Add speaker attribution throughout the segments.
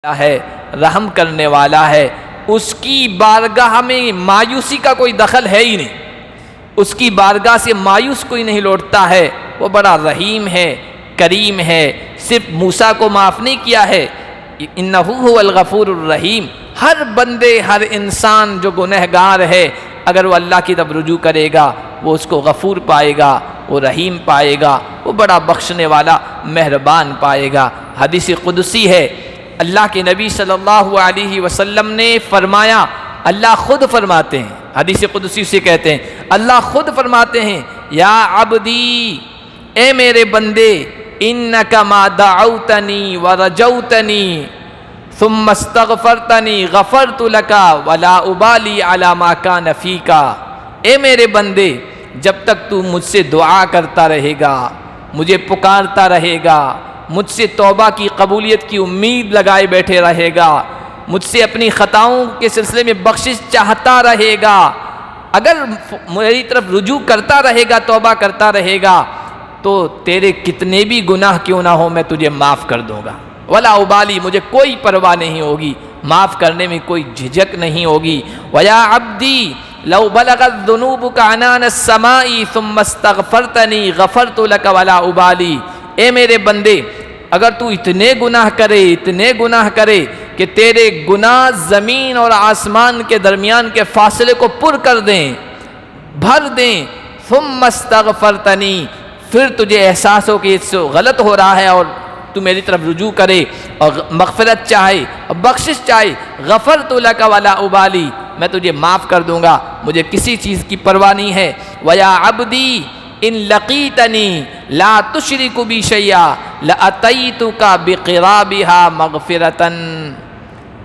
Speaker 1: ہے، رحم کرنے والا ہے، اس کی بارگاہ میں مایوسی کا کوئی دخل ہے ہی نہیں، اس کی بارگاہ سے مایوس کوئی نہیں لوٹتا ہے، وہ بڑا رحیم ہے، کریم ہے، صرف موسیٰ کو معاف نہیں کیا ہے، انہ هو الغفور الرحیم، ہر بندے ہر انسان جو گنہگار ہے اگر وہ اللہ کی طرف رجوع کرے گا وہ اس کو غفور پائے گا، وہ رحیم پائے گا، وہ بڑا بخشنے والا مہربان پائے گا۔ حدیث قدسی ہے، اللہ کے نبی صلی اللہ علیہ وسلم نے فرمایا، اللہ خود فرماتے ہیں، حدیث قدسی سے کہتے ہیں، اللہ خود فرماتے ہیں، یا عبدی، اے میرے بندے، انک ما دعوتنی ورجوتنی ثم استغفرتنی غفرت لک ولا ابالی علی ما کان فیک، اے میرے بندے جب تک تو مجھ سے دعا کرتا رہے گا، مجھے پکارتا رہے گا، مجھ سے توبہ کی قبولیت کی امید لگائے بیٹھے رہے گا، مجھ سے اپنی خطاؤں کے سلسلے میں بخشش چاہتا رہے گا، اگر میری طرف رجوع کرتا رہے گا، توبہ کرتا رہے گا، تو تیرے کتنے بھی گناہ کیوں نہ ہو میں تجھے معاف کر دوں گا، ولا ابالی، مجھے کوئی پرواہ نہیں ہوگی، معاف کرنے میں کوئی جھجک نہیں ہوگی۔ وَيَا عَبْدِي لَوْ بَلَغَتْ ذُنُوبُكَ عَنَانَ السَّمَاءِ ثُمَّ اسْتَغْفَرْتَنِي غَفَرْتُ لَكَ وَلَا أُبَالِي، اے میرے بندے اگر تو اتنے گناہ کرے کہ تیرے گناہ زمین اور آسمان کے درمیان کے فاصلے کو پر کر دیں، بھر دیں، ثُمَّ اسْتَغْفَرْتَنِي، پھر تجھے احساس ہو کہ اس سے غلط ہو رہا ہے اور تو میری طرف رجوع کرے اور مغفرت چاہے اور بخشش چاہے، غفرت لک ولا ابالی، میں تجھے معاف کر دوں گا، مجھے کسی چیز کی پرواہ نہیں ہے۔ وَيَا عَبْدِي ان لقیتنی لا تشرک بی شیئا لأتیتک بقرابها مغفرتن،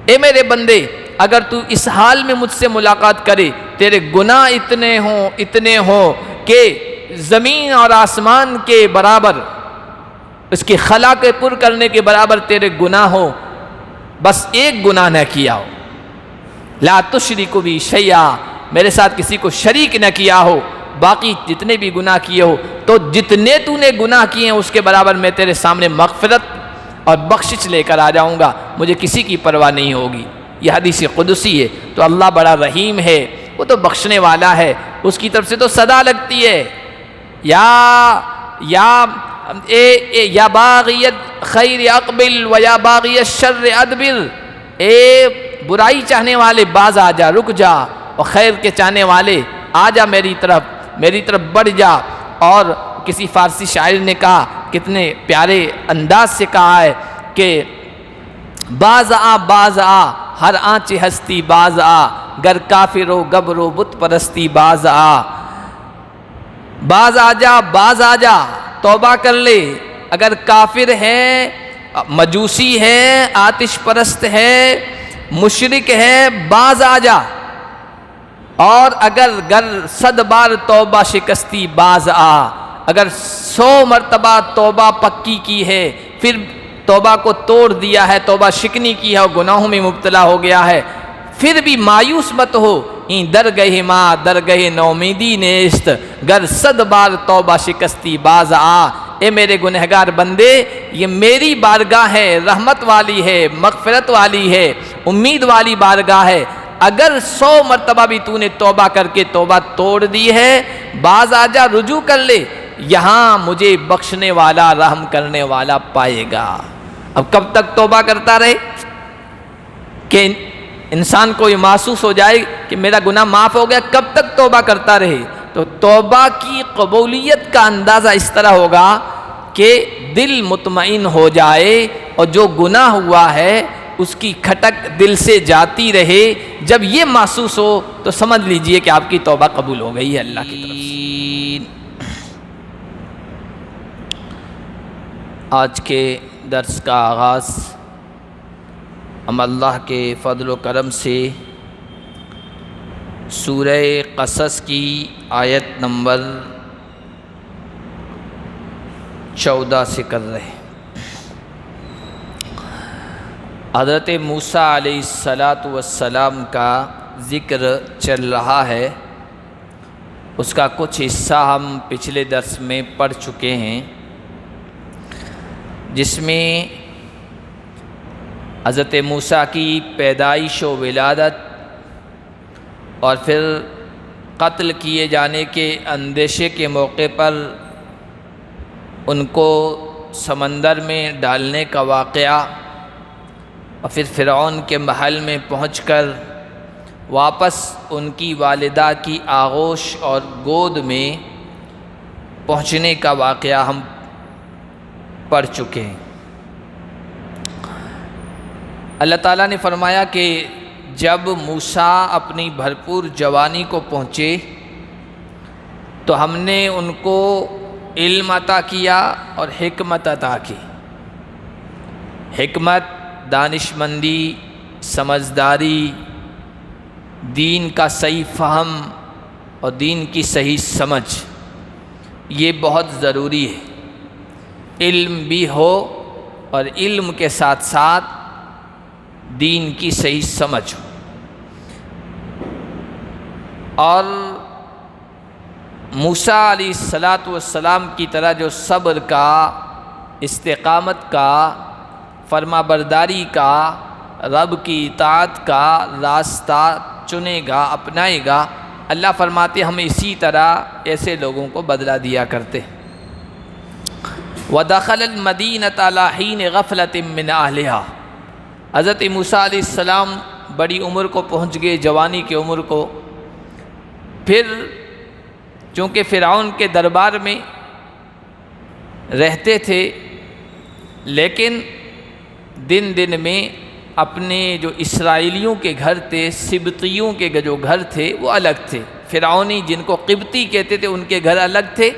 Speaker 1: اے میرے بندے اگر تو اس حال میں مجھ سے ملاقات کرے، تیرے گناہ اتنے ہوں کہ زمین اور آسمان کے برابر، اس کی خلا کے پر کرنے کے برابر تیرے گناہ ہو، بس ایک گناہ نہ کیا ہو، لا تشرک بی شیئا، میرے ساتھ کسی کو شریک نہ کیا ہو، باقی جتنے بھی گناہ کیے ہو، تو جتنے تو نے گناہ کیے ہیں اس کے برابر میں تیرے سامنے مغفرت اور بخشش لے کر آ جاؤں گا، مجھے کسی کی پرواہ نہیں ہوگی۔ یہ حدیث قدسی ہے، تو اللہ بڑا رحیم ہے، وہ تو بخشنے والا ہے، اس کی طرف سے تو صدا لگتی ہے، یا باغیت خیر اقبل و یا باغیت شر ادبر، اے برائی چاہنے والے باز آ جا، رک جا، اور خیر کے چاہنے والے آ جا میری طرف بڑھ جا۔ اور کسی فارسی شاعر نے کہا، کتنے پیارے انداز سے کہا ہے کہ باز آ ہر آنچ ہستی باز آ، گر کافر و گبر و بت پرستی باز آ، باز آ جا توبہ کر لے، اگر کافر ہے، مجوسی ہے، آتش پرست ہے، مشرک ہے، باز آ جا، اور اگر 100 بار توبہ شکستی باز آ، اگر 100 مرتبہ توبہ پکی کی ہے، پھر توبہ کو توڑ دیا ہے، توبہ شکنی کی ہے اور گناہوں میں مبتلا ہو گیا ہے، پھر بھی مایوس مت ہو، درگہ نومیدی نیست، گر 100 بار توبہ شکستی باز آ، اے میرے گنہگار بندے، یہ میری بارگاہ ہے، رحمت والی ہے، مغفرت والی ہے، امید والی بارگاہ ہے، اگر 100 مرتبہ بھی تو نے توبہ کر کے توبہ توڑ دی ہے، باز آ جا، رجوع کر لے، یہاں مجھے بخشنے والا، رحم کرنے والا پائے گا۔ اب کب تک توبہ کرتا رہے کہ انسان کو یہ محسوس ہو جائے کہ میرا گناہ معاف ہو گیا، کب تک توبہ کرتا رہے؟ تو توبہ کی قبولیت کا اندازہ اس طرح ہوگا کہ دل مطمئن ہو جائے اور جو گناہ ہوا ہے اس کی کھٹک دل سے جاتی رہے، جب یہ محسوس ہو تو سمجھ لیجئے کہ آپ کی توبہ قبول ہو گئی ہے اللہ کی طرف سے۔ آج کے درس کا آغاز ہم اللہ کے فضل و کرم سے سورہ قصص کی آیت نمبر 14 سے کر رہے ہیں۔ حضرت موسیٰ علیہ السلام کا ذکر چل رہا ہے، اس کا کچھ حصہ ہم پچھلے درس میں پڑھ چکے ہیں، جس میں حضرت موسیٰ کی پیدائش و ولادت اور پھر قتل کیے جانے کے اندیشے کے موقع پر ان کو سمندر میں ڈالنے کا واقعہ، اور پھر فرعون کے محل میں پہنچ کر واپس ان کی والدہ کی آغوش اور گود میں پہنچنے کا واقعہ ہم پڑھ چکے ہیں۔ اللہ تعالیٰ نے فرمایا کہ جب موسیٰ اپنی بھرپور جوانی کو پہنچے تو ہم نے ان کو علم عطا کیا اور حکمت عطا کی۔ حکمت، دانشمندی، سمجھداری، دین کا صحیح فہم اور دین کی صحیح سمجھ، یہ بہت ضروری ہے۔ علم بھی ہو اور علم کے ساتھ ساتھ دین کی صحیح سمجھ ہو۔ اور موسیٰ علیہ السلام کی طرح جو صبر کا، استقامت کا، فرما برداری کا، رب کی اطاعت کا راستہ چنے گا، اپنائے گا، اللہ فرماتے ہم اسی طرح ایسے لوگوں کو بدلہ دیا کرتے۔ وَدَخَلَ الْمَدِينَةَ عَلَىٰ حِينِ غَفْلَةٍ مِّنْ أَهْلِهَا۔ حضرت موسیٰ علیہ السلام بڑی عمر کو پہنچ گئے، جوانی کی عمر کو۔ پھر چونکہ فرعون کے دربار میں رہتے تھے، لیکن دن دن میں اپنے جو اسرائیلیوں کے گھر تھے، سبطیوں کے جو گھر تھے وہ الگ تھے۔ فرعونی جن کو قبطی کہتے تھے ان کے گھر الگ تھے،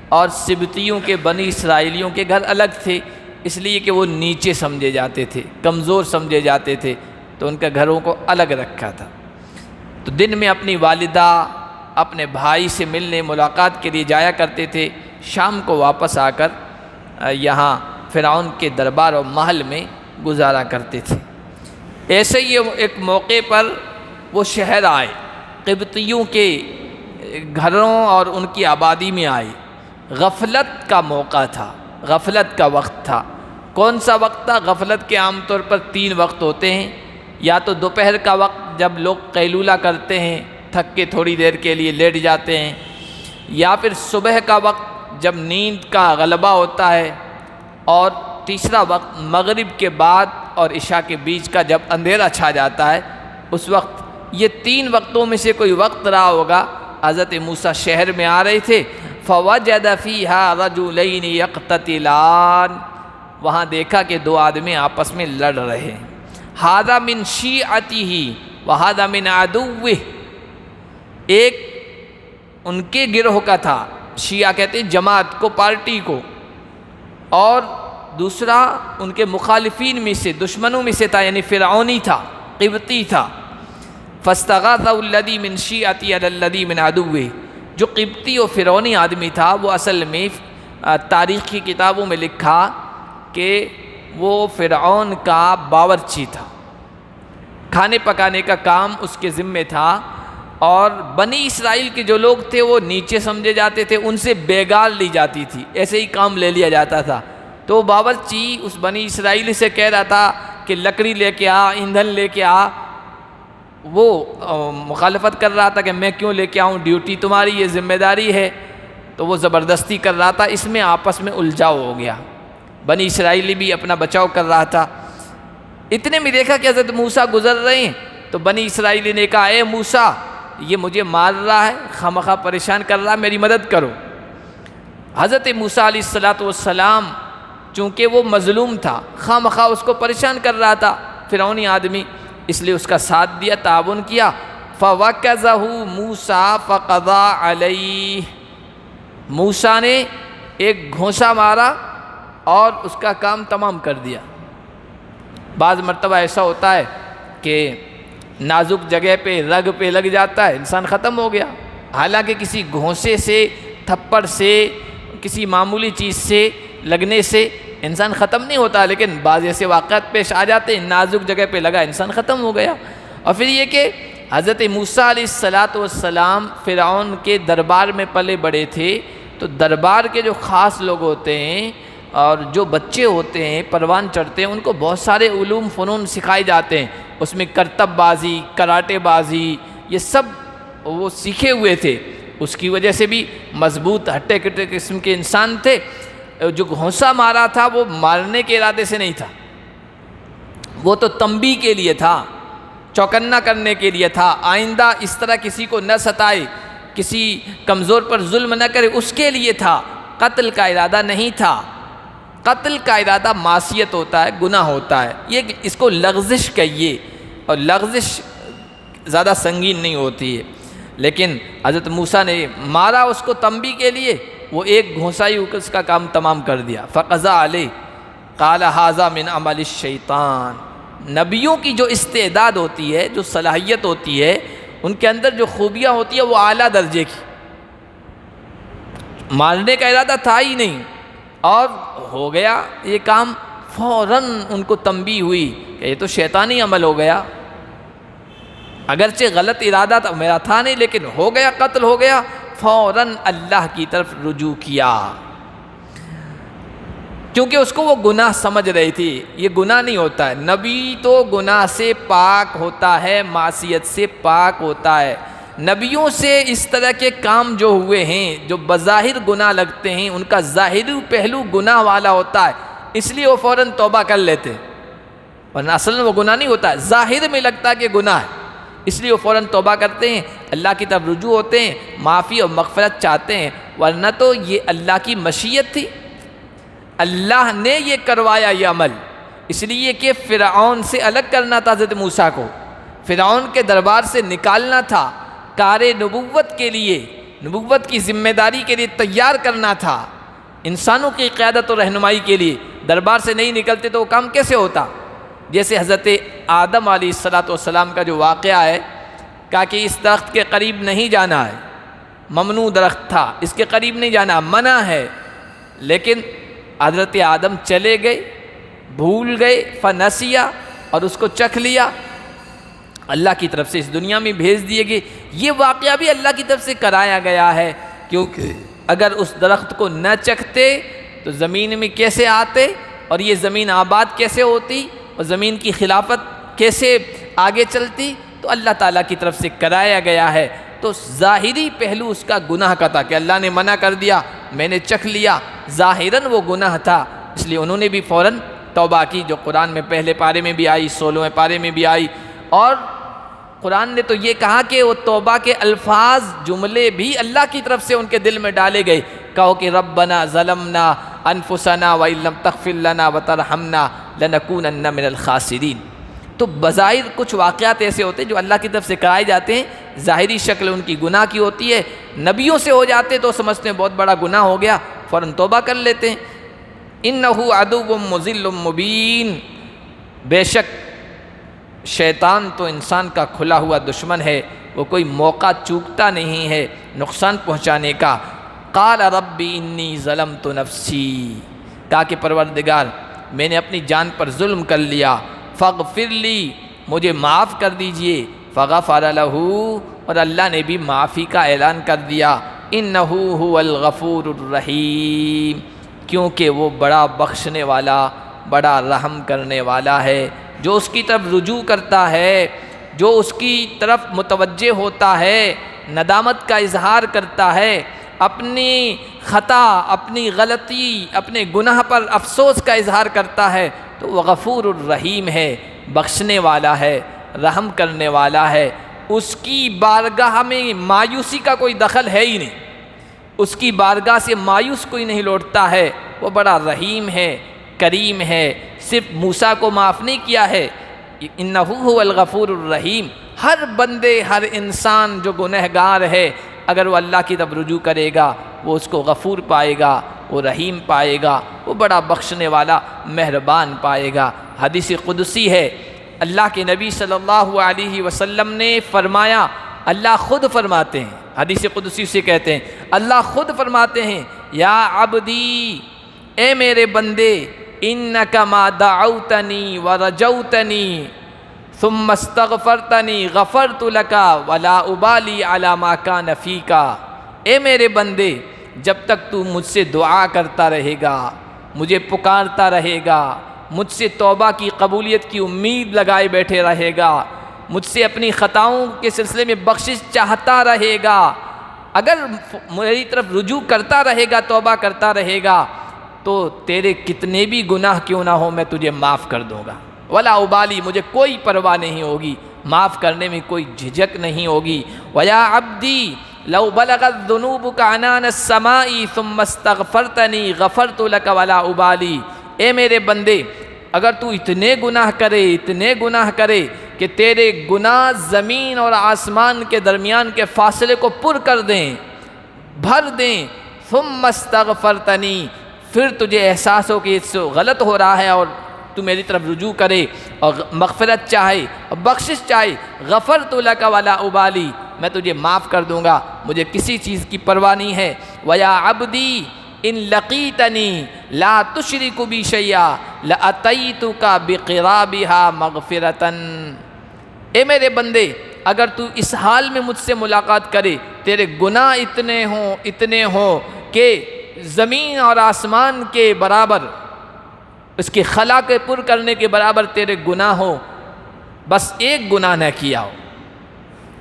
Speaker 1: اور سبطیوں کے بنی اسرائیلیوں کے گھر الگ تھے، اس لیے کہ وہ نیچے سمجھے جاتے تھے، کمزور سمجھے جاتے تھے، تو ان کے گھروں کو الگ رکھا تھا۔ تو دن میں اپنی والدہ اپنے بھائی سے ملنے ملاقات کے لیے جایا کرتے تھے، شام کو واپس آ کر یہاں فرعون کے دربار و محل میں گزارا کرتے تھے۔ ایسے ہی ایک موقع پر وہ شہر آئے، قبطیوں کے گھروں اور ان کی آبادی میں آئے۔ غفلت کا موقع تھا، غفلت کا وقت تھا۔ کون سا وقت تھا؟ غفلت کے عام طور پر 3 وقت ہوتے ہیں، یا تو دوپہر کا وقت جب لوگ قیلولہ کرتے ہیں، تھک کے تھوڑی دیر کے لیے لیٹ جاتے ہیں، یا پھر صبح کا وقت جب نیند کا غلبہ ہوتا ہے، اور تیسرا وقت مغرب کے بعد اور عشاء کے بیچ کا جب اندھیرا چھا جاتا ہے اس وقت۔ یہ 3 وقتوں میں سے کوئی وقت رہا ہوگا۔ حضرت موسیٰ شہر میں آ رہے تھے، فَوَجَدَ فِيهَا رَجُلَيْنِ يَقْتَتِلَانِ، وہاں دیکھا کہ 2 آدمی آپس میں لڑ رہے ہیں۔ هَذَا مِنْ شِيعَتِهِ وَهَذَا مِنْ عَدُوِّهِ، ایک ان کے گروہ کا تھا، شیعہ کہتے ہیں جماعت کو، پارٹی کو، اور دوسرا ان کے مخالفین میں سے، دشمنوں میں سے تھا، یعنی فرعونی تھا، قبطی تھا۔ فَاسْتَغَاثَهُ الَّذِي مِنْ شِيعَتِهِ عَلَى الَّذِي مِنْ عَدُوِّهِ، جو قبطی و فرعونی آدمی تھا وہ اصل میں تاریخی کتابوں میں لکھا کہ وہ فرعون کا باورچی تھا، کھانے پکانے کا کام اس کے ذمے تھا، اور بنی اسرائیل کے جو لوگ تھے وہ نیچے سمجھے جاتے تھے، ان سے بیگار لی جاتی تھی، ایسے ہی کام لے لیا جاتا تھا۔ تو وہ باورچی اس بنی اسرائیلی سے کہہ رہا تھا کہ لکڑی لے کے آ، ایندھن لے کے آ۔ وہ مخالفت کر رہا تھا کہ میں کیوں لے کے آؤں، ڈیوٹی تمہاری، یہ ذمہ داری ہے۔ تو وہ زبردستی کر رہا تھا، اس میں آپس میں الجھاؤ ہو گیا، بنی اسرائیلی بھی اپنا بچاؤ کر رہا تھا۔ اتنے میں دیکھا کہ حضرت موسیٰ گزر رہے ہیں، تو بنی اسرائیلی نے کہا اے موسیٰ، یہ مجھے مار رہا ہے، خواہ پریشان کر رہا ہے، میری مدد کرو۔ حضرت موسیٰ علیہ السلام چونکہ وہ مظلوم تھا، خواہ اس کو پریشان کر رہا تھا فرعونی آدمی، اس لیے اس کا ساتھ دیا، تعاون کیا۔ فَوَكَزَهُ مُوسَىٰ فَقَضَىٰ عَلَيْهِ، موسیٰ نے ایک گھونسا مارا اور اس کا کام تمام کر دیا۔ بعض مرتبہ ایسا ہوتا ہے کہ نازک جگہ پہ، رگ پہ لگ جاتا ہے، انسان ختم ہو گیا، حالانکہ کسی گھونسے سے، تھپڑ سے، کسی معمولی چیز سے لگنے سے انسان ختم نہیں ہوتا، لیکن بعض ایسے واقعات پیش آ جاتے ہیں، نازک جگہ پہ لگا، انسان ختم ہو گیا۔ اور پھر یہ کہ حضرت موسیٰ علیہ السلام فرعون کے دربار میں پلے بڑے تھے، تو دربار کے جو خاص لوگ ہوتے ہیں اور جو بچے ہوتے ہیں پروان چڑھتے ہیں ان کو بہت سارے علوم فنون سکھائے جاتے ہیں، اس میں کرتب بازی، کراٹے بازی، یہ سب وہ سیکھے ہوئے تھے، اس کی وجہ سے بھی مضبوط ہٹے کٹے قسم کے انسان تھے۔ جو گھونسا مارا تھا وہ مارنے کے ارادے سے نہیں تھا، وہ تو تنبیہ کے لیے تھا، چوکنا کرنے کے لیے تھا، آئندہ اس طرح کسی کو نہ ستائے، کسی کمزور پر ظلم نہ کرے، اس کے لیے تھا، قتل کا ارادہ نہیں تھا۔ قتل کا ارادہ معصیت ہوتا ہے، گناہ ہوتا ہے، یہ اس کو لغزش کہیے، اور لغزش زیادہ سنگین نہیں ہوتی ہے، لیکن حضرت موسیٰ نے مارا اس کو تنبیہ کے لیے، وہ ایک گھونسائی اس کا کام تمام کر دیا۔ فقضى علیہ قال ھذا من عمل الشیطان۔ نبیوں کی جو استعداد ہوتی ہے، جو صلاحیت ہوتی ہے، ان کے اندر جو خوبیاں ہوتی ہیں وہ اعلیٰ درجے کی، مارنے کا ارادہ تھا ہی نہیں، اور ہو گیا یہ کام، فوراً ان کو تنبیہ ہوئی کہ یہ تو شیطانی عمل ہو گیا، اگرچہ غلط ارادہ تھا میرا تھا نہیں، لیکن ہو گیا، قتل ہو گیا، فوراً اللہ کی طرف رجوع کیا، کیونکہ اس کو وہ گناہ سمجھ رہی تھی۔ یہ گناہ نہیں ہوتا ہے، نبی تو گناہ سے پاک ہوتا ہے، معصیت سے پاک ہوتا ہے۔ نبیوں سے اس طرح کے کام جو ہوئے ہیں، جو بظاہر گناہ لگتے ہیں، ان کا ظاہری پہلو گناہ والا ہوتا ہے، اس لیے وہ فوراً توبہ کر لیتے، ورنہ اصل میں وہ گناہ نہیں ہوتا ہے، ظاہر میں لگتا ہے کہ گناہ ہے، اس لیے وہ فوراً توبہ کرتے ہیں، اللہ کی طرف رجوع ہوتے ہیں، معافی اور مغفرت چاہتے ہیں، ورنہ تو یہ اللہ کی مشیت تھی، اللہ نے یہ کروایا یہ عمل، اس لیے کہ فرعون سے الگ کرنا تھا حضرت موسیٰ کو، فرعون کے دربار سے نکالنا تھا، کار نبوت کے لیے، نبوت کی ذمہ داری کے لیے تیار کرنا تھا، انسانوں کی قیادت و رہنمائی کے لیے دربار سے نہیں نکلتے تو وہ کام کیسے ہوتا؟ جیسے حضرت آدم علیہ السلام کا جو واقعہ ہے، کہا کہ اس درخت کے قریب نہیں جانا ہے، ممنوع درخت تھا، اس کے قریب نہیں جانا، منع ہے، لیکن حضرت آدم چلے گئے، بھول گئے، فنسیا، اور اس کو چکھ لیا، اللہ کی طرف سے اس دنیا میں بھیج دیے گئے۔ یہ واقعہ بھی اللہ کی طرف سے کرایا گیا ہے، کیونکہ اگر اس درخت کو نہ چکھتے تو زمین میں کیسے آتے، اور یہ زمین آباد کیسے ہوتی، اور زمین کی خلافت کیسے آگے چلتی، تو اللہ تعالیٰ کی طرف سے کرایا گیا ہے۔ تو ظاہری پہلو اس کا گناہ کا تھا کہ اللہ نے منع کر دیا، میں نے چکھ لیا، ظاہراً وہ گناہ تھا، اس لیے انہوں نے بھی فوراً توبہ کی، جو قرآن میں پہلے پارے میں بھی آئی، 16ویں پارے میں بھی آئی، اور قرآن نے تو یہ کہا کہ وہ توبہ کے الفاظ، جملے بھی اللہ کی طرف سے ان کے دل میں ڈالے گئے، کہو کہ ربنا ظلمنا انفسنا وان لم تغفر لنا وترحمنا لنکونن من الخاسرین۔ تو بظاہر کچھ واقعات ایسے ہوتے ہیں جو اللہ کی طرف سے کرائے جاتے ہیں، ظاہری شکل ان کی گناہ کی ہوتی ہے، نبیوں سے ہو جاتے تو سمجھتے ہیں بہت بڑا گناہ ہو گیا، فوراً توبہ کر لیتے ہیں۔ انہ عدو مضل مبین، بے شک شیطان تو انسان کا کھلا ہوا دشمن ہے، وہ کوئی موقع چوکتا نہیں ہے نقصان پہنچانے کا۔ قال رب انی ظلمت نفسی، کہا کہ پروردگار میں نے اپنی جان پر ظلم کر لیا، فاغفر لی، مجھے معاف کر دیجئے، فغفر لہ، اور اللہ نے بھی معافی کا اعلان کر دیا، انہ هو الغفور الرحیم، کیونکہ وہ بڑا بخشنے والا، بڑا رحم کرنے والا ہے۔ جو اس کی طرف رجوع کرتا ہے، جو اس کی طرف متوجہ ہوتا ہے، ندامت کا اظہار کرتا ہے، اپنی خطا، اپنی غلطی، اپنے گناہ پر افسوس کا اظہار کرتا ہے، تو وہ غفور الرحیم ہے، بخشنے والا ہے، رحم کرنے والا ہے۔ اس کی بارگاہ میں مایوسی کا کوئی دخل ہے ہی نہیں، اس کی بارگاہ سے مایوس کوئی نہیں لوٹتا ہے، وہ بڑا رحیم ہے، کریم ہے، صرف موسیٰ کو معاف نہیں کیا ہے، انہ هو الغفور الرحیم، ہر بندے، ہر انسان جو گنہگار ہے، اگر وہ اللہ کی طرف رجوع کرے گا، وہ اس کو غفور پائے گا، وہ رحیم پائے گا، وہ بڑا بخشنے والا، مہربان پائے گا۔ حدیث قدسی ہے، اللہ کے نبی صلی اللہ علیہ وسلم نے فرمایا، اللہ خود فرماتے ہیں، حدیث قدسی سے کہتے ہیں، اللہ خود فرماتے ہیں، یا عبدی، اے میرے بندے، انک ما دعوتنی ورجوتنی ثم استغفرتنی غفرت لک ولا ابالی علی ما کان فیک، اے میرے بندے، جب تک تو مجھ سے دعا کرتا رہے گا، مجھے پکارتا رہے گا، مجھ سے توبہ کی قبولیت کی امید لگائے بیٹھے رہے گا، مجھ سے اپنی خطاؤں کے سلسلے میں بخشش چاہتا رہے گا، اگر میری طرف رجوع کرتا رہے گا، توبہ کرتا رہے گا، تو تیرے کتنے بھی گناہ کیوں نہ ہو میں تجھے معاف کر دوں گا۔ ولا ابالی، مجھے کوئی پرواہ نہیں ہوگی، معاف کرنے میں کوئی جھجک نہیں ہوگی۔ ویا عبدی لو بلغت ذنوبک عنان السماء ثم استغفرتنی غفرت لک ولا ابالی، اے میرے بندے اگر تو اتنے گناہ کرے کہ تیرے گناہ زمین اور آسمان کے درمیان کے فاصلے کو پر کر دیں، بھر دیں، ثم استغفرتنی، پھر تجھے احساس ہو کہ اس سے غلط ہو رہا ہے اور تو میری طرف رجوع کرے اور مغفرت چاہے اور بخشش چاہے، غفرت لک ولا ابالی، میں تجھے معاف کر دوں گا، مجھے کسی چیز کی پرواہ نہیں ہے۔ ویا عبدی ان لقیتنی لا تشرک بی شیئا لاتیتک بقرابھا مغفرۃ، اے میرے بندے اگر تو اس حال میں مجھ سے ملاقات کرے، تیرے گناہ اتنے ہوں کہ زمین اور آسمان کے برابر، اس کی خلا کے پر کرنے کے برابر تیرے گناہ ہو، بس ایک گناہ نہ کیا ہو،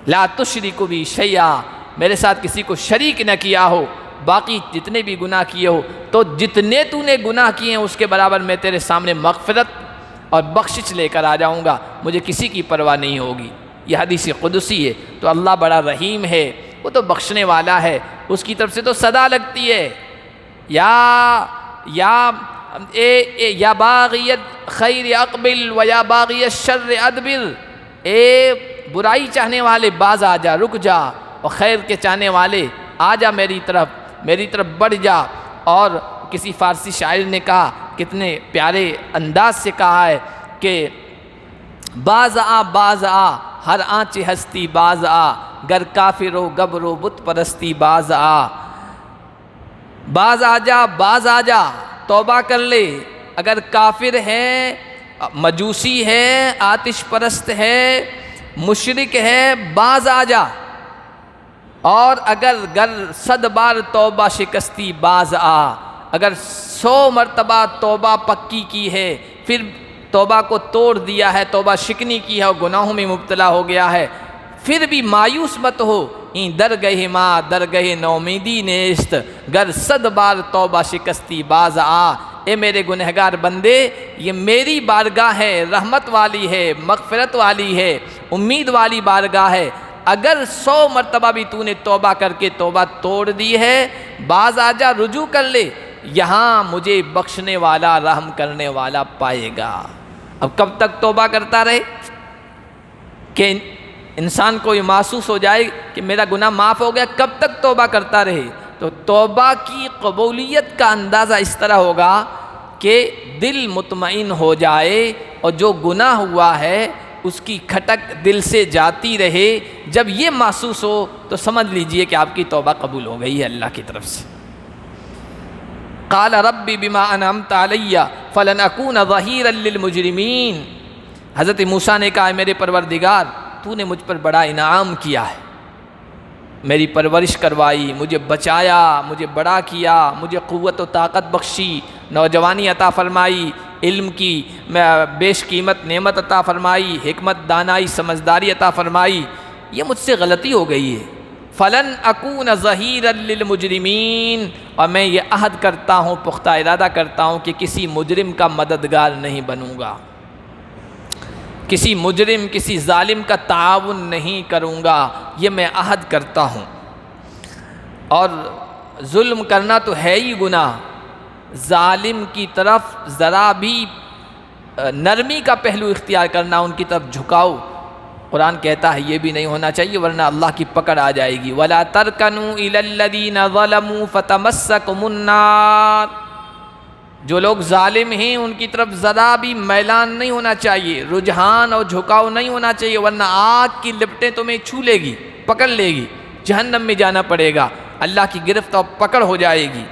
Speaker 1: لا تشرک بی شیئا، میرے ساتھ کسی کو شریک نہ کیا ہو، باقی جتنے بھی گناہ کیے ہو، تو جتنے تو نے گناہ کیے ہیں اس کے برابر میں تیرے سامنے مغفرت اور بخشش لے کر آ جاؤں گا، مجھے کسی کی پرواہ نہیں ہوگی۔ یہ حدیث قدسی ہے۔ تو اللہ بڑا رحیم ہے، وہ تو بخشنے والا ہے، اس کی طرف سے تو صدا لگتی ہے، یا باغیت خیر اقبل و یا باغیت شر ادبر، اے برائی چاہنے والے باز آ جا، رک جا، اور خیر کے چاہنے والے آ جا میری طرف بڑھ جا۔ اور کسی فارسی شاعر نے کہا، کتنے پیارے انداز سے کہا ہے کہ باز آ ہر آنچ ہستی باز آ، گر کافر و گبر و بت پرستی باز آ، باز آ جا توبہ کر لے، اگر کافر ہے، مجوسی ہے، آتش پرست ہے، مشرک ہے، باز آ جا، اور اگر 100 بار توبہ شکستی باز آ، اگر 100 مرتبہ توبہ پکی کی ہے، پھر توبہ کو توڑ دیا ہے، توبہ شکنی کی ہے اور گناہوں میں مبتلا ہو گیا ہے، پھر بھی مایوس مت ہو، درگہ نومیدی نیست، گر 100 بار توبہ شکستی باز آ، اے میرے گنہگار بندے، یہ میری بارگاہ ہے، رحمت والی ہے، مغفرت والی ہے، امید والی بارگاہ ہے، اگر 100 مرتبہ بھی تو نے توبہ کر کے توبہ توڑ دی ہے، باز آ جا، رجوع کر لے، یہاں مجھے بخشنے والا، رحم کرنے والا پائے گا۔ اب کب تک توبہ کرتا رہے کہ انسان کو یہ محسوس ہو جائے کہ میرا گناہ معاف ہو گیا؟ کب تک توبہ کرتا رہے؟ تو توبہ کی قبولیت کا اندازہ اس طرح ہوگا کہ دل مطمئن ہو جائے اور جو گناہ ہوا ہے اس کی کھٹک دل سے جاتی رہے، جب یہ محسوس ہو تو سمجھ لیجئے کہ آپ کی توبہ قبول ہو گئی ہے اللہ کی طرف سے۔ قال رب بما انعمت علی فلن اکون ظہیرا للمجرمین، حضرت موسیٰ نے کہا، میرے پروردگار تو نے مجھ پر بڑا انعام کیا ہے، میری پرورش کروائی، مجھے بچایا، مجھے بڑا کیا، مجھے قوت و طاقت بخشی، نوجوانی عطا فرمائی، علم کی بیش قیمت نعمت عطا فرمائی، حکمت، دانائی، سمجھداری عطا فرمائی، یہ مجھ سے غلطی ہو گئی ہے۔ فلن اکون ظہیرا للمجرمین، اور میں یہ عہد کرتا ہوں، پختہ ارادہ کرتا ہوں کہ کسی مجرم کا مددگار نہیں بنوں گا، کسی مجرم، کسی ظالم کا تعاون نہیں کروں گا، یہ میں عہد کرتا ہوں۔ اور ظلم کرنا تو ہے ہی گناہ، ظالم کی طرف ذرا بھی نرمی کا پہلو اختیار کرنا، ان کی طرف جھکاؤ، قرآن کہتا ہے یہ بھی نہیں ہونا چاہیے ورنہ اللہ کی پکڑ آ جائے گی۔ وَلَا تَرْكَنُوا إِلَى الَّذِينَ ظَلَمُوا فَتَمَسَّكُمُ النَّارُ، جو لوگ ظالم ہیں ان کی طرف ذرا بھی میلان نہیں ہونا چاہیے، رجحان اور جھکاؤ نہیں ہونا چاہیے، ورنہ آگ کی لپٹیں تمہیں چھو لے گی، پکڑ لے گی، جہنم میں جانا پڑے گا، اللہ کی گرفت اور پکڑ ہو جائے گی۔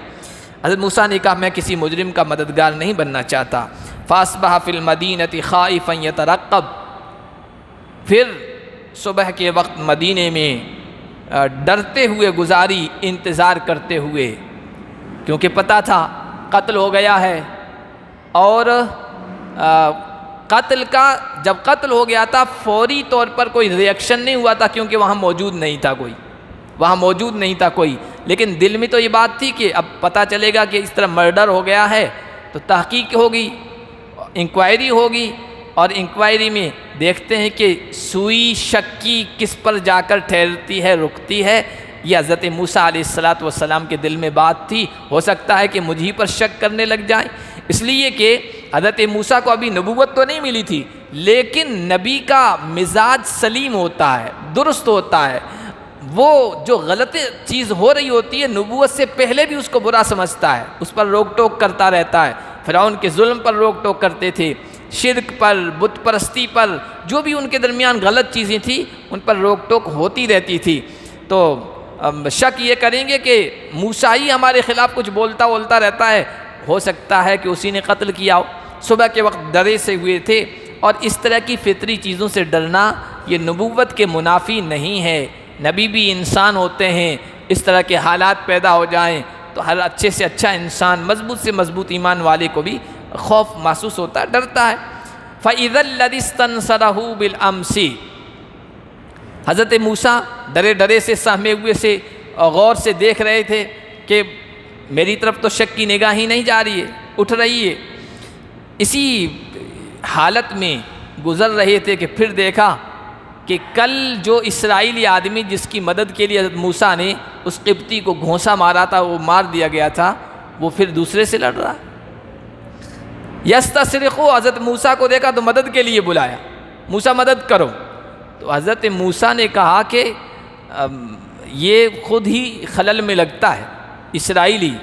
Speaker 1: حضرت موسیٰ نے کہا میں کسی مجرم کا مددگار نہیں بننا چاہتا۔ فَأَصْبَحَ فِي الْمَدِينَةِ خَائِفًا يَتَرَقَّبُ، پھر صبح کے وقت مدینے میں ڈرتے ہوئے گزاری، انتظار کرتے ہوئے، کیونکہ پتہ تھا قتل ہو گیا ہے، اور قتل کا جب قتل ہو گیا تھا فوری طور پر کوئی ریئیکشن نہیں ہوا تھا، کیونکہ وہاں موجود نہیں تھا کوئی، لیکن دل میں تو یہ بات تھی کہ اب پتہ چلے گا کہ اس طرح مرڈر ہو گیا ہے تو تحقیق ہوگی، انکوائری ہوگی، اور انکوائری میں دیکھتے ہیں کہ سوئی شک کی کس پر جا کر ٹھہرتی ہے، رکتی ہے۔ یہ حضرت موسیٰ علیہ السلام کے دل میں بات تھی، ہو سکتا ہے کہ مجھے پر شک کرنے لگ جائیں، اس لیے کہ حضرت موسیٰ کو ابھی نبوت تو نہیں ملی تھی، لیکن نبی کا مزاج سلیم ہوتا ہے، درست ہوتا ہے، وہ جو غلط چیز ہو رہی ہوتی ہے نبوت سے پہلے بھی اس کو برا سمجھتا ہے، اس پر روک ٹوک کرتا رہتا ہے۔ فرعون کے ظلم پر روک ٹوک کرتے تھے، شرک پر، بت پرستی پر، جو بھی ان کے درمیان غلط چیزیں تھیں ان پر روک ٹوک ہوتی رہتی تھی۔ تو شک یہ کریں گے کہ موسیٰ ہی ہمارے خلاف کچھ بولتا رہتا ہے، ہو سکتا ہے کہ اسی نے قتل کیا ہو۔ صبح کے وقت ڈرے سے ہوئے تھے، اور اس طرح کی فطری چیزوں سے ڈرنا یہ نبوت کے منافی نہیں ہے۔ نبی بھی انسان ہوتے ہیں، اس طرح کے حالات پیدا ہو جائیں تو ہر اچھے سے اچھا انسان، مضبوط سے مضبوط ایمان والے کو بھی خوف محسوس ہوتا ہے، ڈرتا ہے۔ فَإِذَا الَّذِي اسْتَنصَرَهُ بِالْأَمْسِ، حضرت موسیٰ ڈرے سے سہمے ہوئے سے غور سے دیکھ رہے تھے کہ میری طرف تو شک کی نگاہ ہی نہیں جا رہی ہے، اٹھ رہی ہے۔ اسی حالت میں گزر رہے تھے کہ پھر دیکھا کہ کل جو اسرائیلی آدمی جس کی مدد کے لیے حضرت موسیٰ نے اس قبطی کو گھونسا مارا تھا، وہ مار دیا گیا تھا، وہ پھر دوسرے سے لڑ رہا۔ یستصرخو، حضرت موسیٰ کو دیکھا تو مدد کے لیے بلایا، موسیٰ مدد کرو۔ تو حضرت موسیٰ نے کہا کہ یہ خود ہی خلل میں لگتا ہے، اسرائیلی،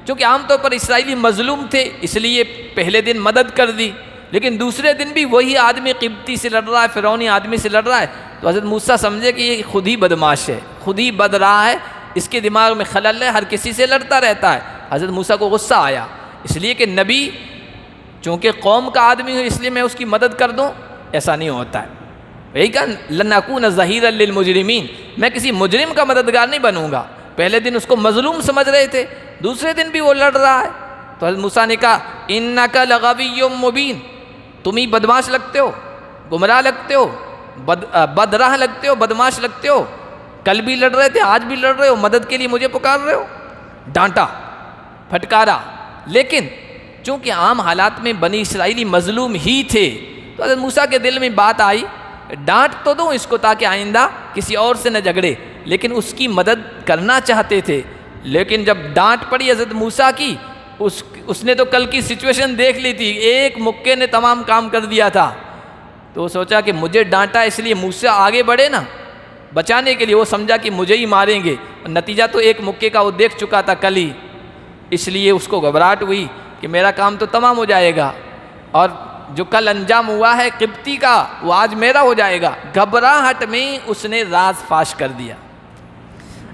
Speaker 1: چونکہ عام طور پر اسرائیلی مظلوم تھے اس لیے پہلے دن مدد کر دی، لیکن دوسرے دن بھی وہی آدمی قبطی سے لڑ رہا ہے، فرعونی آدمی سے لڑ رہا ہے، تو حضرت موسیٰ سمجھے کہ یہ خود ہی بدماش ہے، خود ہی بد رہا ہے، اس کے دماغ میں خلل ہے، ہر کسی سے لڑتا رہتا ہے۔ حضرت موسیٰ کو غصہ آیا، اس لیے کہ نبی چونکہ قوم کا آدمی ہوں اس لیے میں اس کی مدد کر دوں، ایسا نہیں ہوتا ہے۔ یہی کہا لَنَكُونَ ظَهِيرًا لِلْمُجْرِمِينَ، میں کسی مجرم کا مددگار نہیں بنوں گا۔ پہلے دن اس کو مظلوم سمجھ رہے تھے، دوسرے دن بھی وہ لڑ رہا ہے، تو حضرت موسیٰ نے کہا إِنَّكَ لَغَوِيٌّ مُبِينٌ، تم ہی بدماش لگتے ہو، گمراہ لگتے ہو، بدراہ لگتے ہو، بدماش لگتے ہو، کل بھی لڑ رہے تھے آج بھی لڑ رہے ہو، مدد کے لیے مجھے پکار رہے ہو۔ ڈانٹا، پھٹکارا، لیکن چونکہ عام حالات میں بنی اسرائیلی مظلوم ہی تھے تو حضرت موسیٰ کے دل میں بات آئی، ڈانٹ تو دوں اس کو تاکہ آئندہ کسی اور سے نہ جھگڑے، لیکن اس کی مدد کرنا چاہتے تھے۔ لیکن جب ڈانٹ پڑی حضرت موسیٰ کی، اس نے تو کل کی سچویشن دیکھ لی تھی، ایک مکے نے تمام کام کر دیا تھا، تو وہ سوچا کہ مجھے ڈانٹا اس لیے موسیٰ آگے بڑھے نا بچانے کے لیے، وہ سمجھا کہ مجھے ہی ماریں گے، نتیجہ تو ایک مکے کا وہ دیکھ چکا تھا کل ہی، اس لیے اس کو گھبراہٹ ہوئی کہ میرا کام تو تمام ہو جائے گا، اور جو کل انجام ہوا ہے قبطی کا وہ آج میرا ہو جائے گا۔ گھبراہٹ میں اس نے راز فاش کر دیا،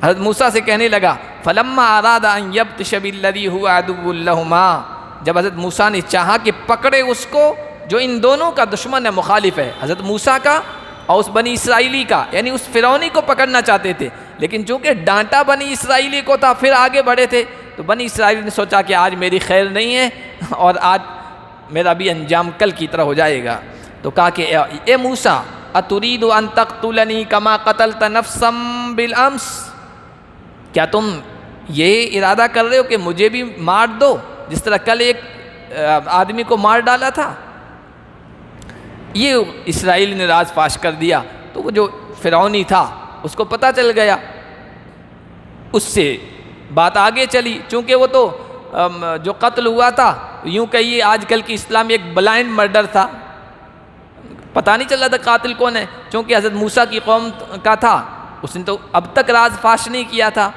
Speaker 1: حضرت موسیٰ سے کہنے لگا فَلَمَّا أَرَادَ أَن يَبْطِشَ بِالَّذِي هُوَ عَدُوٌّ لَهُمَا، جب حضرت موسیٰ نے چاہا کہ پکڑے اس کو جو ان دونوں کا دشمن ہے، مخالف ہے، حضرت موسیٰ کا اور اس بنی اسرائیلی کا، یعنی اس فرعونی کو پکڑنا چاہتے تھے، لیکن چونکہ ڈانٹا بنی اسرائیلی کو تھا پھر آگے بڑھے تھے، تو بنی اسرائیل نے سوچا کہ آج میری خیر نہیں ہے اور آج میرا بھی انجام کل کی طرح ہو جائے گا، تو کہا کہ اے موسیٰ اتريد ان تقتلنی کما قتلت نفسا بالامس، کیا تم یہ ارادہ کر رہے ہو کہ مجھے بھی مار دو جس طرح کل ایک آدمی کو مار ڈالا تھا؟ یہ اسرائیل نے راز فاش کر دیا، تو وہ جو فرعونی تھا اس کو پتہ چل گیا، اس سے بات آگے چلی، چونکہ وہ تو جو قتل ہوا تھا یوں کہیے آج کل کی اسلام ایک بلائنڈ مرڈر تھا، پتہ نہیں چل رہا تھا قاتل کون ہے، چونکہ حضرت موسیٰ کی قوم کا تھا، اس نے تو اب تک راز فاش نہیں کیا تھا،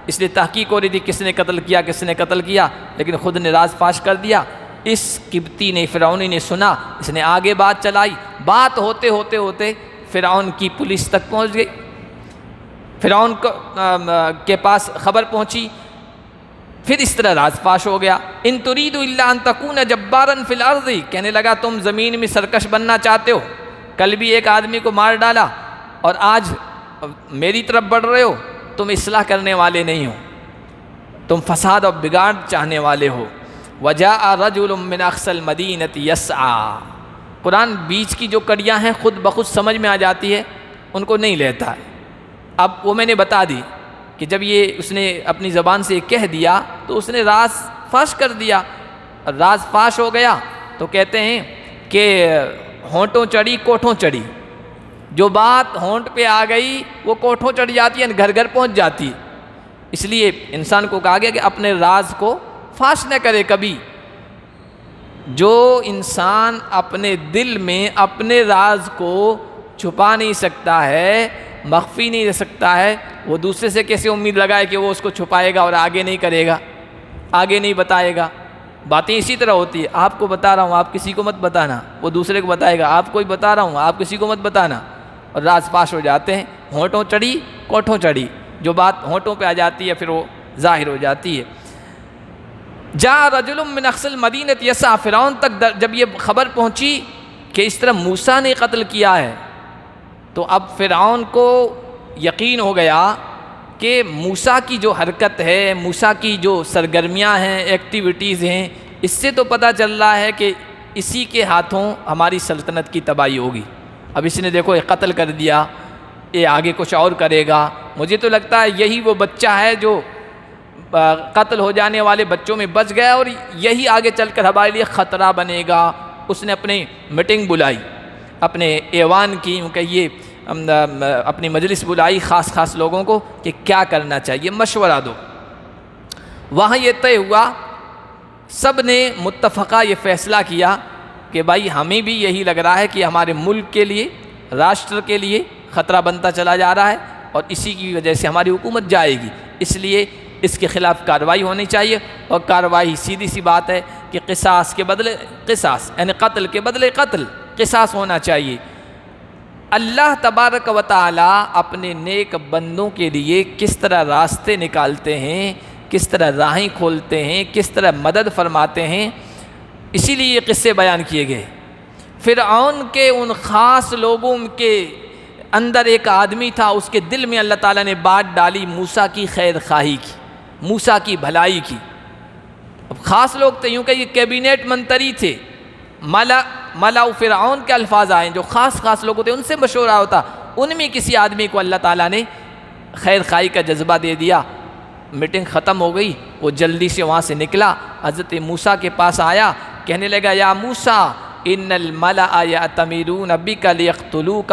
Speaker 1: اس لیے تحقیق ہو رہی تھی کس نے قتل کیا، لیکن خود نے راز فاش کر دیا۔ اس قبطی نے، فرعونی نے سنا، اس نے آگے بات چلائی، بات ہوتے ہوتے فرعون کی پولیس تک پہنچ گئی، فرعون کے پاس خبر پہنچی، پھر اس طرح راز فاش ہو گیا۔ ان تريد الا ان تكون جبارا في الارض، کہنے لگا تم زمین میں سرکش بننا چاہتے ہو، کل بھی ایک آدمی کو مار ڈالا اور آج میری طرف بڑھ رہے ہو، تم اصلاح کرنے والے نہیں ہو، تم فساد اور بگاڑ چاہنے والے ہو۔ وجاء رجل من اقصى المدینۃ یسعی، قرآن بیچ کی جو کڑیاں ہیں خود بخود سمجھ میں آ جاتی ہے، ان کو نہیں لیتا ہے۔ اب وہ میں نے بتا دی کہ جب یہ اس نے اپنی زبان سے کہہ دیا تو اس نے راز فاش کر دیا، راز فاش ہو گیا تو کہتے ہیں کہ ہونٹوں چڑھی کوٹھوں چڑھی، جو بات ہونٹ پہ آ گئی وہ کوٹھوں چڑھ جاتی ہے، گھر گھر پہنچ جاتی ہے۔ اس لیے انسان کو کہا گیا کہ اپنے راز کو فاش نہ کرے کبھی۔ جو انسان اپنے دل میں اپنے راز کو چھپا نہیں سکتا ہے، مخفی نہیں رہ سکتا ہے، وہ دوسرے سے کیسے امید لگائے کہ وہ اس کو چھپائے گا اور آگے نہیں کرے گا، آگے نہیں بتائے گا۔ باتیں اسی طرح ہوتی ہے، آپ کو بتا رہا ہوں آپ کسی کو مت بتانا، وہ دوسرے کو بتائے گا، آپ کو ہی بتا رہا ہوں آپ کسی کو مت بتانا، اور راز فاش ہو جاتے ہیں۔ ہونٹوں چڑھی کوٹھوں چڑھی، جو بات ہونٹوں پہ آ جاتی ہے پھر وہ ظاہر ہو جاتی ہے۔ جاء رجل من اقصى المدینۃ یسعی، فرعون تک جب یہ خبر پہنچی کہ اس طرح موسیٰ نے قتل کیا ہے تو اب فرعون کو یقین ہو گیا کہ موسیٰ کی جو حرکت ہے، موسیٰ کی جو سرگرمیاں ہیں، ایکٹیویٹیز ہیں، اس سے تو پتہ چل رہا ہے کہ اسی کے ہاتھوں ہماری سلطنت کی تباہی ہوگی۔ اب اس نے دیکھو یہ قتل کر دیا، یہ آگے کچھ اور کرے گا۔ مجھے تو لگتا ہے یہی وہ بچہ ہے جو قتل ہو جانے والے بچوں میں بچ گیا، اور یہی آگے چل کر ہمارے لیے خطرہ بنے گا۔ اس نے اپنی میٹنگ بلائی، اپنے ایوان کی کہ یہ اپنی مجلس بلائی خاص لوگوں کو کہ کیا کرنا چاہیے، مشورہ دو۔ وہاں یہ طے ہوا، سب نے متفقہ یہ فیصلہ کیا کہ بھائی ہمیں بھی یہی لگ رہا ہے کہ ہمارے ملک کے لیے، راشٹر کے لیے خطرہ بنتا چلا جا رہا ہے، اور اسی کی وجہ سے ہماری حکومت جائے گی، اس لیے اس کے خلاف کارروائی ہونی چاہیے۔ اور کارروائی سیدھی سی بات ہے کہ قصاص کے بدلے قصاص، یعنی قتل کے بدلے قتل، قصاص ہونا چاہیے۔ اللہ تبارک و تعالی اپنے نیک بندوں کے لیے کس طرح راستے نکالتے ہیں، کس طرح راہیں کھولتے ہیں، کس طرح مدد فرماتے ہیں، اسی لیے یہ قصے بیان کیے گئے۔ فرعون کے ان خاص لوگوں کے اندر ایک آدمی تھا، اس کے دل میں اللہ تعالیٰ نے بات ڈالی موسیٰ کی خیر خواہی کی، موسیٰ کی بھلائی کی۔ اب خاص لوگ تھے، یوں کہ یہ کیبینٹ منتری تھے، ملا فرعون کے الفاظ آئے، جو خاص لوگ تھے ان سے مشورہ ہوتا، ان میں کسی آدمی کو اللہ تعالیٰ نے خیر خواہی کا جذبہ دے دیا۔ میٹنگ ختم ہو گئی، وہ جلدی سے وہاں سے نکلا، حضرت موسیٰ کے پاس آیا، کہنے لگا یا موسیٰ ان الملأ یأتمرون بک لیقتلوک۔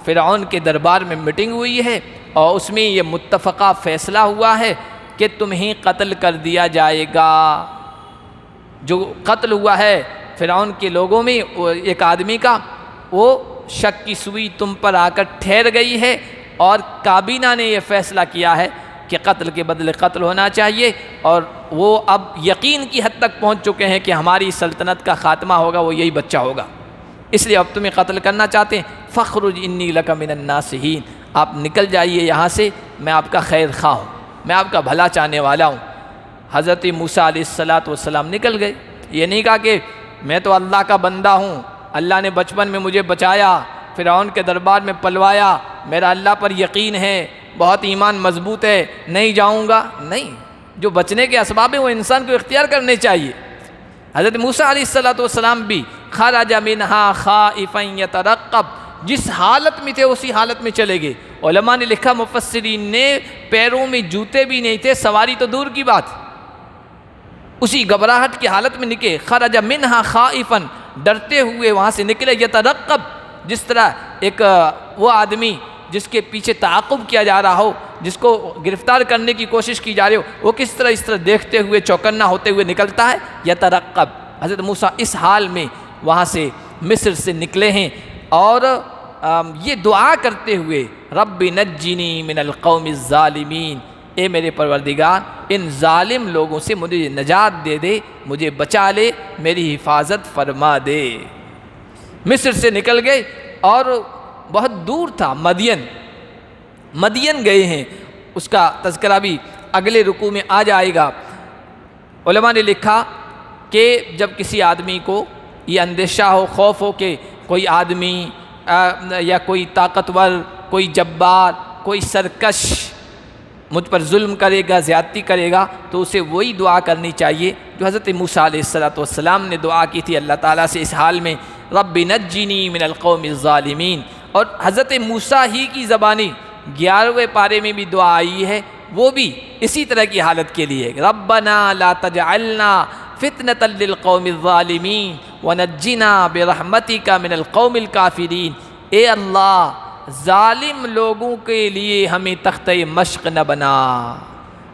Speaker 1: فرعون کے دربار میں میٹنگ ہوئی ہے اور اس میں یہ متفقہ فیصلہ ہوا ہے کہ تمہیں قتل کر دیا جائے گا۔ جو قتل ہوا ہے فرعون کے لوگوں میں ایک آدمی کا، وہ شک کی سوئی تم پر آ کر ٹھہر گئی ہے، اور کابینہ نے یہ فیصلہ کیا ہے کہ قتل کے بدلے قتل ہونا چاہیے، اور وہ اب یقین کی حد تک پہنچ چکے ہیں کہ ہماری سلطنت کا خاتمہ ہوگا وہ یہی بچہ ہوگا، اس لیے اب تمہیں قتل کرنا چاہتے ہیں۔ فخرج انی لک من الناصحین، آپ نکل جائیے یہاں سے، میں آپ کا خیر خواہ ہوں، میں آپ کا بھلا چاہنے والا ہوں۔ حضرت موسیٰ علیہ السلام نکل گئے۔ یہ نہیں کہا کہ میں تو اللہ کا بندہ ہوں، اللہ نے بچپن میں مجھے بچایا، فرعون کے دربار میں پلوایا، میرا اللہ پر یقین ہے، بہت ایمان مضبوط ہے، نہیں جاؤں گا۔ نہیں، جو بچنے کے اسباب ہیں وہ انسان کو اختیار کرنے چاہیے۔ حضرت موسیٰ علیہ السلام بھی خرج منہا خائفا یترقب، جس حالت میں تھے اسی حالت میں چلے گئے۔ علماء نے لکھا، مفسرین نے، پیروں میں جوتے بھی نہیں تھے، سواری تو دور کی بات، اسی گھبراہٹ کی حالت میں نکلے۔ خرج منہا خائفا، ڈرتے ہوئے وہاں سے نکلے۔ یترقب، جس طرح ایک وہ آدمی جس کے پیچھے تعاقب کیا جا رہا ہو، جس کو گرفتار کرنے کی کوشش کی جا رہی ہو، وہ کس طرح اس طرح دیکھتے ہوئے چوکنا ہوتے ہوئے نکلتا ہے، یترقب۔ حضرت موسیٰ اس حال میں وہاں سے مصر سے نکلے ہیں، اور یہ دعا کرتے ہوئے، رب نجنی من القوم الظالمین، اے میرے پروردگار ان ظالم لوگوں سے مجھے نجات دے دے، مجھے بچا لے، میری حفاظت فرما دے۔ مصر سے نکل گئے اور بہت دور تھا، مدین گئے ہیں، اس کا تذکرہ بھی اگلے رکوع میں آ جائے گا۔ علماء نے لکھا کہ جب کسی آدمی کو یہ اندیشہ ہو، خوف ہو کہ کوئی آدمی یا کوئی طاقتور، کوئی جبار، کوئی سرکش مجھ پر ظلم کرے گا، زیادتی کرے گا، تو اسے وہی دعا کرنی چاہیے جو حضرت موسیٰ علیہ السلام نے دعا کی تھی اللہ تعالیٰ سے اس حال میں، رب نجنی من القوم الظالمین۔ اور حضرت موسیٰ ہی کی زبانی 11ویں پارے میں بھی دعا آئی ہے، وہ بھی اسی طرح کی حالت کے لیے، ربنا لا تجعلنا فتنة للقوم الظالمین ونجنا برحمتک من القوم الکافرین۔ اے اللہ ظالم لوگوں کے لیے ہمیں تختہ مشق نہ بنا۔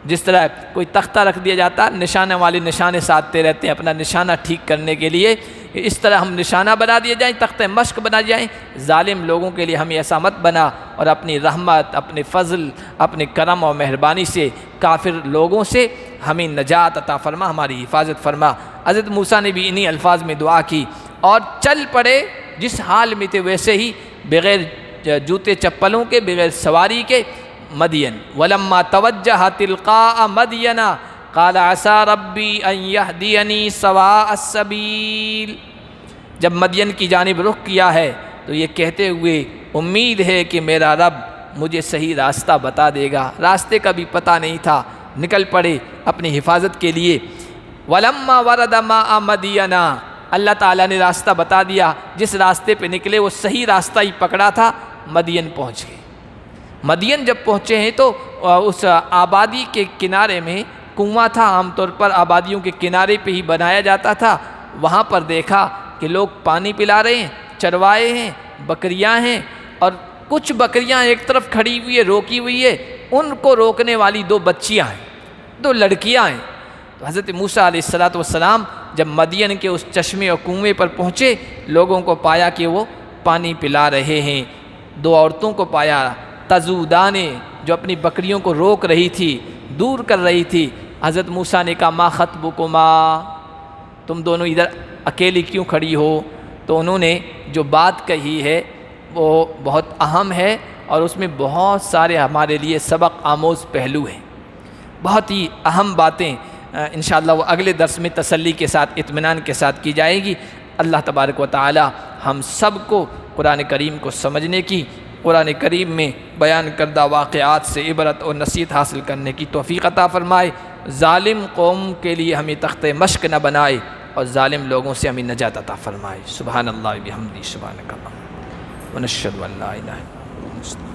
Speaker 1: جس طرح کوئی تختہ رکھ دیا جاتا، نشانے والے نشانے ساتھتے رہتے ہیں اپنا نشانہ ٹھیک کرنے کے لیے، اس طرح ہم نشانہ بنا دیے جائیں، تختہ مشق بنا جائیں، ظالم لوگوں کے لیے ہمیں ایسا مت بنا، اور اپنی رحمت، اپنے فضل، اپنے کرم اور مہربانی سے کافر لوگوں سے ہمیں نجات عطا فرما، ہماری حفاظت فرما۔ حضرت موسیٰ نے بھی انہی الفاظ میں دعا کی اور چل پڑے، جس حال میں تھے ویسے ہی، بغیر جوتے چپلوں کے، بغیر سواری کے، مدین۔ وَلَمَّا تَوَجَّهَ تِلْقَاءَ مَدْيَنَ قَالَ عَسَىٰ رَبِّي أَن يَهْدِيَنِي سَوَاءَ السَّبِيلِ۔ جب مدین کی جانب رخ کیا ہے تو یہ کہتے ہوئے امید ہے کہ میرا رب مجھے صحیح راستہ بتا دے گا، راستے کا بھی پتہ نہیں تھا، نکل پڑے اپنی حفاظت کے لیے۔ وَلَمَّا وَرَدَ مَاءَ مَدْيَنَ، اللہ تعالیٰ نے راستہ بتا دیا، جس راستے پہ نکلے وہ صحیح راستہ ہی پکڑا تھا، مدین پہنچ گئے۔ مدین جب پہنچے ہیں تو اس آبادی کے کنارے میں کنواں تھا، عام طور پر آبادیوں کے کنارے پہ ہی بنایا جاتا تھا، وہاں پر دیکھا کہ لوگ پانی پلا رہے ہیں، چروائے ہیں، بکریاں ہیں، اور کچھ بکریاں ایک طرف کھڑی ہوئی ہے، روکی ہوئی ہے، ان کو روکنے والی 2 بچیاں ہیں، 2 لڑکیاں ہیں۔ تو حضرت موسیٰ علیہ السلام جب مدین کے اس چشمے اور کنویں پر پہنچے، لوگوں کو پایا کہ وہ پانی پلا رہے ہیں، 2 عورتوں کو پایا تزودانے، جو اپنی بکریوں کو روک رہی تھی، دور کر رہی تھی۔ حضرت موسیٰ نے کہا ما خطبکما، تم دونوں ادھر اکیلی کیوں کھڑی ہو؟ تو انہوں نے جو بات کہی ہے وہ بہت اہم ہے، اور اس میں بہت سارے ہمارے لیے سبق آموز پہلو ہیں، بہت ہی اہم باتیں انشاءاللہ وہ اگلے درس میں تسلی کے ساتھ، اطمینان کے ساتھ کی جائے گی۔ اللہ تبارک و تعالی ہم سب کو قرآن کریم کو سمجھنے کی، قرآن کریم میں بیان کردہ واقعات سے عبرت اور نصیحت حاصل کرنے کی توفیق عطا فرمائے، ظالم قوم کے لیے ہمیں تختہ مشق نہ بنائے، اور ظالم لوگوں سے ہمیں نجات عطا فرمائے۔ سبحان اللہ بحمدہ، سبحانک اللہم ونشہد ان لا الہ الا انت۔